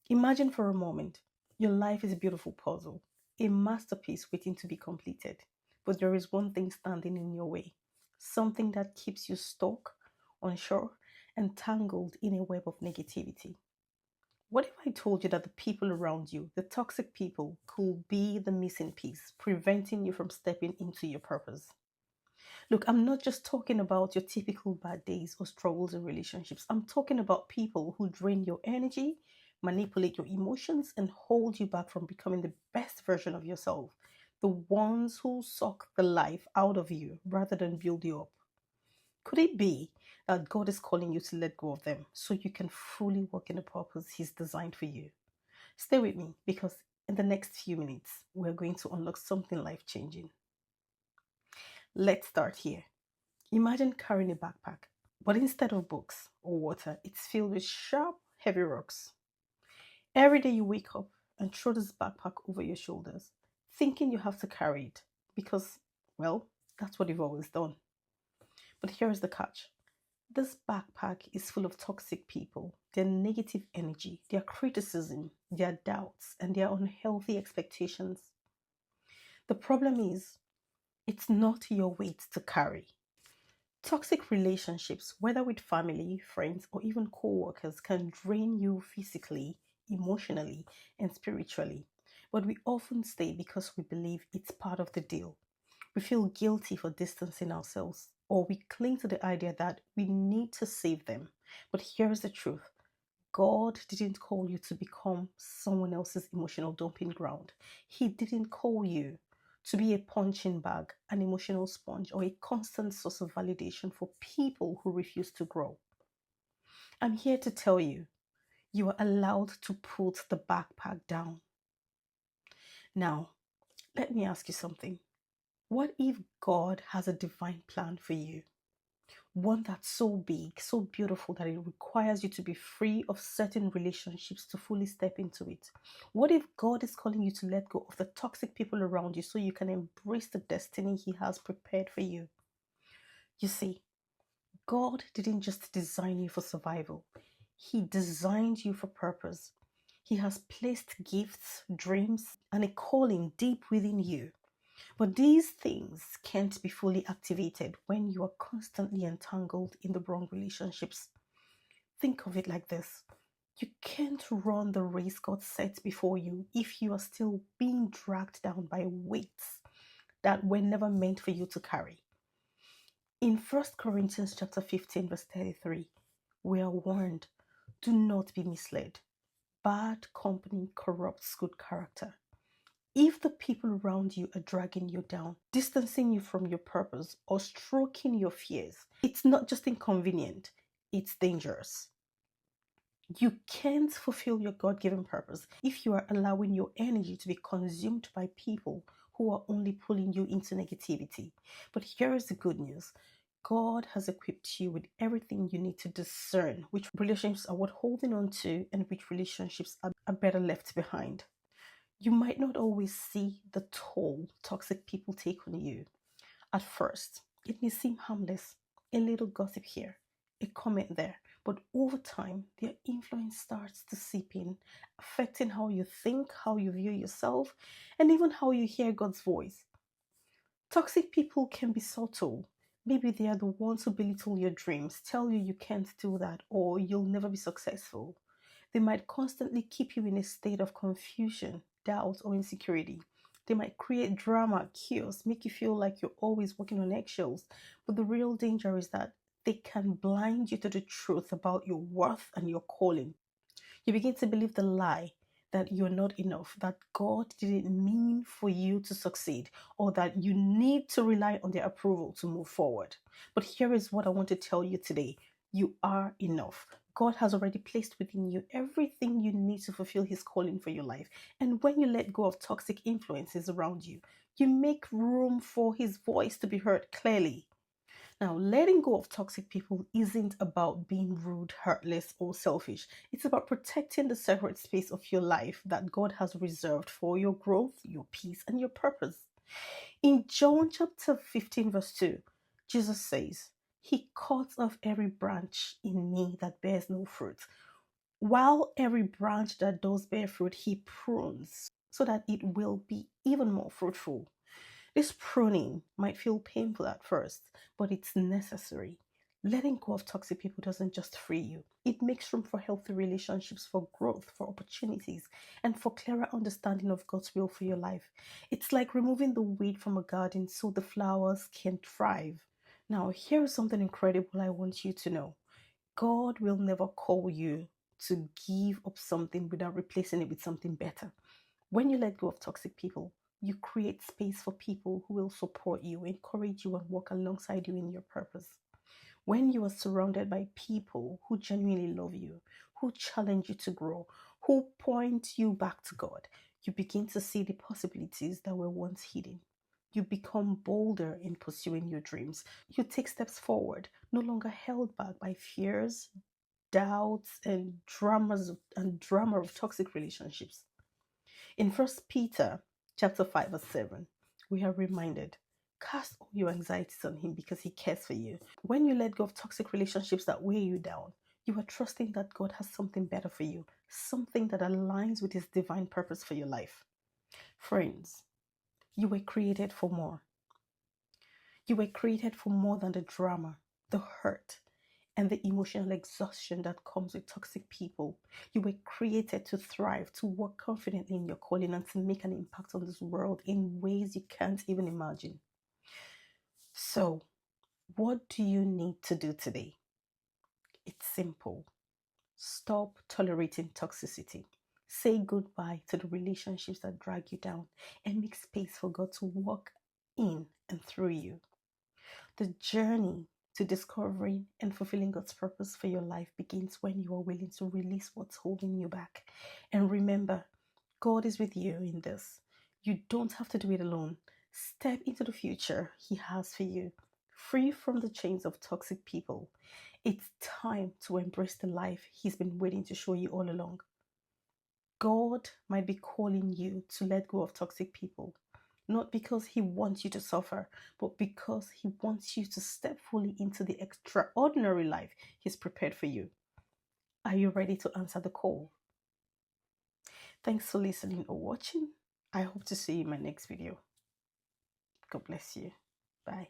Imagine for a moment your life is a beautiful puzzle, a masterpiece waiting to be completed. But there is one thing standing in your way, something that keeps you stuck, unsure, and tangled in a web of negativity. What if I told you that the people around you, the toxic people, could be the missing piece, preventing you from stepping into your purpose? Look, I'm not just talking about your typical bad days or struggles in relationships. I'm talking about people who drain your energy, manipulate your emotions, and hold you back from becoming the best version of yourself. The ones who suck the life out of you rather than build you up. Could it be that God is calling you to let go of them so you can fully work in the purpose He's designed for you? Stay with me because in the next few minutes, we're going to unlock something life changing. Let's start here. Imagine carrying a backpack, but instead of books or water, it's filled with sharp, heavy rocks. Every day you wake up and throw this backpack over your shoulders, thinking you have to carry it because, well, that's what you've always done. But here's the catch: this backpack is full of toxic people, their negative energy, their criticism, their doubts, and their unhealthy expectations. The problem is, it's not your weight to carry. Toxic relationships, whether with family, friends, or even co workers, can drain you physically, emotionally, and spiritually. But we often stay because we believe it's part of the deal. We feel guilty for distancing ourselves, or we cling to the idea that we need to save them. But here's the truth: God didn't call you to become someone else's emotional dumping ground. He didn't call you to be a punching bag, an emotional sponge, or a constant source of validation for people who refuse to grow. I'm here to tell you, you are allowed to put the backpack down. Now, let me ask you something. What if God has a divine plan for you? One that's so big, so beautiful that it requires you to be free of certain relationships to fully step into it? What if God is calling you to let go of the toxic people around you so you can embrace the destiny He has prepared for you? You see, God didn't just design you for survival, He designed you for purpose. He has placed gifts, dreams, and a calling deep within you. But these things can't be fully activated when you are constantly entangled in the wrong relationships. Think of it like this: you can't run the race God set before you if you are still being dragged down by weights that were never meant for you to carry. In 1 Corinthians chapter 15, verse 33, we are warned, do not be misled. Bad company corrupts good character. If the people around you are dragging you down, distancing you from your purpose, or stroking your fears, it's not just inconvenient, it's dangerous. You can't fulfill your God given purpose if you are allowing your energy to be consumed by people who are only pulling you into negativity. But here is the good news: God has equipped you with everything you need to discern which relationships are worth holding on to and which relationships are better left behind. You might not always see the toll toxic people take on you. At first, it may seem harmless, a little gossip here, a comment there, but over time, their influence starts to seep in, affecting how you think, how you view yourself, and even how you hear God's voice. Toxic people can be subtle. Maybe they are the ones who belittle your dreams, tell you you can't do that, or you'll never be successful. They might constantly keep you in a state of confusion, doubt, or insecurity. They might create drama, chaos, make you feel like you're always walking on eggshells. But the real danger is that they can blind you to the truth about your worth and your calling. You begin to believe the lie that you're not enough, that God didn't mean for you to succeed, or that you need to rely on their approval to move forward. But here is what I want to tell you today: you are enough. God has already placed within you everything you need to fulfill His calling for your life. And when you let go of toxic influences around you, you make room for His voice to be heard clearly. Now, letting go of toxic people isn't about being rude, heartless, or selfish. It's about protecting the sacred space of your life that God has reserved for your growth, your peace, and your purpose. In John chapter 15, verse 2, Jesus says, He cuts off every branch in me that bears no fruit. While every branch that does bear fruit, he prunes so that it will be even more fruitful. This pruning might feel painful at first, but it's necessary. Letting go of toxic people doesn't just free you, it makes room for healthy relationships, for growth, for opportunities, and for clearer understanding of God's will for your life. It's like removing the weed from a garden so the flowers can thrive. Now, here's something incredible I want you to know: God will never call you to give up something without replacing it with something better. When you let go of toxic people, you create space for people who will support you, encourage you, and work alongside you in your purpose. When you are surrounded by people who genuinely love you, who challenge you to grow, who point you back to God, you begin to see the possibilities that were once hidden. You become bolder in pursuing your dreams. You take steps forward, no longer held back by fears, doubts, and drama of toxic relationships. In First Peter chapter 5 verse 7, we are reminded, cast all your anxieties on him because he cares for you. When you let go of toxic relationships that weigh you down, you are trusting that God has something better for you, something that aligns with his divine purpose for your life. Friends, you were created for more. You were created for more than the drama, the hurt, and the emotional exhaustion that comes with toxic people. You were created to thrive, to work confidently in your calling, and to make an impact on this world in ways you can't even imagine. So, what do you need to do today? It's simple. Stop tolerating toxicity. Say goodbye to the relationships that drag you down and make space for God to walk in and through you. The journey to discovering and fulfilling God's purpose for your life begins when you are willing to release what's holding you back. And remember, God is with you in this. You don't have to do it alone. Step into the future He has for you, free from the chains of toxic people. It's time to embrace the life He's been waiting to show you all along. God might be calling you to let go of toxic people, not because He wants you to suffer, but because He wants you to step fully into the extraordinary life He's prepared for you. Are you ready to answer the call? Thanks for listening or watching. I hope to see you in my next video. God bless you. Bye.